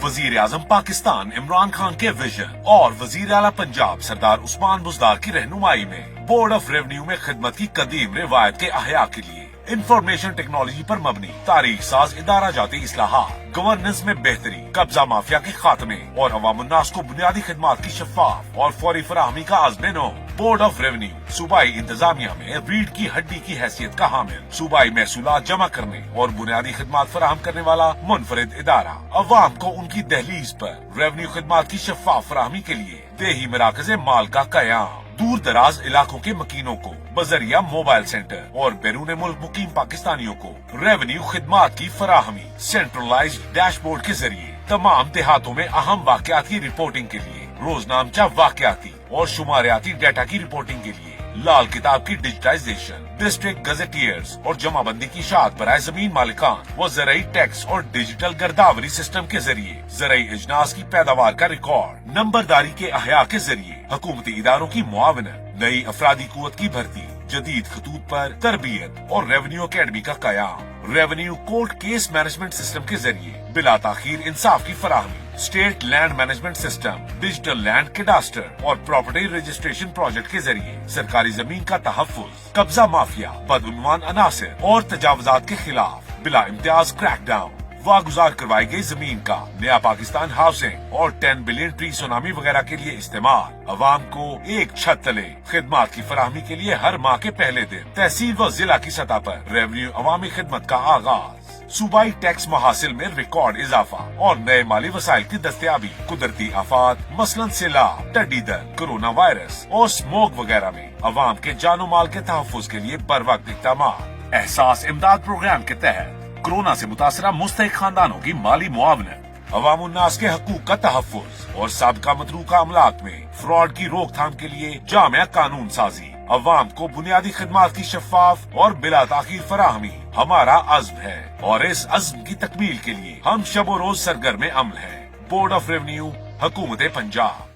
वजीर आजम पाकिस्तान इमरान खान के विजन और वजीर आला पंजाब सरदार उस्मान बुज़दार की रहनुमाई में बोर्ड ऑफ रेवेन्यू में खिदमत की कदीम रिवायत के अहया के लिए इंफॉर्मेशन टेक्नोलॉजी पर मबनी तारीख साज इदारा जाती इस्लाहात, गवर्नेंस में बेहतरी, कब्जा माफिया के खात्मे और अवामुन्नास को बुनियादी खिदमात की शफाफ और फौरी फराहमी का आज़्म नो। बोर्ड ऑफ रेवेन्यू सूबाई इंतजामिया में रीढ़ की हड्डी की हैसियत का हामिल, सूबाई महसूलात जमा करने और बुनियादी खिदमात फराहम करने वाला मुनफरिद इदारा, अवाम को उनकी दहलीज पर रेवेन्यू खिदमात की शफाफ फराहमी के लिए देही मराकज़ माल का कयाम, दूर दराज इलाकों के मकीनों को बजरिया मोबाइल सेंटर और बैरून मुल्क मुकीम पाकिस्तानियों को रेवेन्यू खिदमात की फराहमी, सेंट्रलाइज्ड डैशबोर्ड के जरिए तमाम देहातों में अहम वाकयात की रिपोर्टिंग के लिए रोजनामचा वाकयाती और शुमारियाती डाटा की रिपोर्टिंग के लिए लाल किताब की डिजिटाइजेशन, डिस्ट्रिक्ट गजेटियर्स और जमाबंदी की शाद बराए जमीन मालिकान व ज़राई टैक्स और डिजिटल गर्दावरी सिस्टम के जरिए ज़राई इजनास की पैदावार का रिकॉर्ड, नंबरदारी के अहया के जरिए हुकूमती इदारों की मुआवनत, नई अफरादी कुव्वत की भर्ती, जदीद खतूत पर तरबियत और रेवेन्यू अकेडमी का कयाम, revenue court case management system के जरिए बिला ताखीर इंसाफ की फराहमी, state land management system, digital land cadastre और प्रॉपर्टी रजिस्ट्रेशन प्रोजेक्ट के जरिए सरकारी जमीन का तहफ्फुज, कब्जा माफिया, बदउन्वान अनासिर और तजावजात के खिलाफ बिला इम्तियाज क्रैकडाउन, वागुजार करवाई गई जमीन का नया पाकिस्तान हाउसिंग और 10 बिलियन ट्री सुनामी वगैरह के लिए इस्तेमाल, अवाम को एक छत तले खिदमात की फराहमी के लिए हर माह के पहले दिन तहसील व जिला की सतह पर रेवेन्यू अवामी खिदमत का आगाज, सूबाई टैक्स महासिल में रिकॉर्ड इजाफा और नए माली वसाइल की दस्तयाबी, कुदरती आफात मसलन सैलाब, टिड्डी दल, कोरोना वायरस और स्मोक वगैरह में अवाम के जानो माल के तहफ्फुज के लिए बर वक्त इक़दामात, एहसास इमदाद प्रोग्राम के तहत कोरोना से मुतासरा मुस्तहिक खानदानों की माली मुआवनत, अवामुन्नास के हकूक का तहफ्फुज और साबका मतरूका अमलाक में फ्रॉड की रोकथाम के लिए जामिया कानून साजी, अवाम को बुनियादी खिदमात की शफाफ और बिला ताखीर फराहमी हमारा अज़्म है और इस अज़्म की तकमील के लिए हम शब रोज सरगर्म अमल है। बोर्ड ऑफ रेवेन्यू, हुकूमत पंजाब।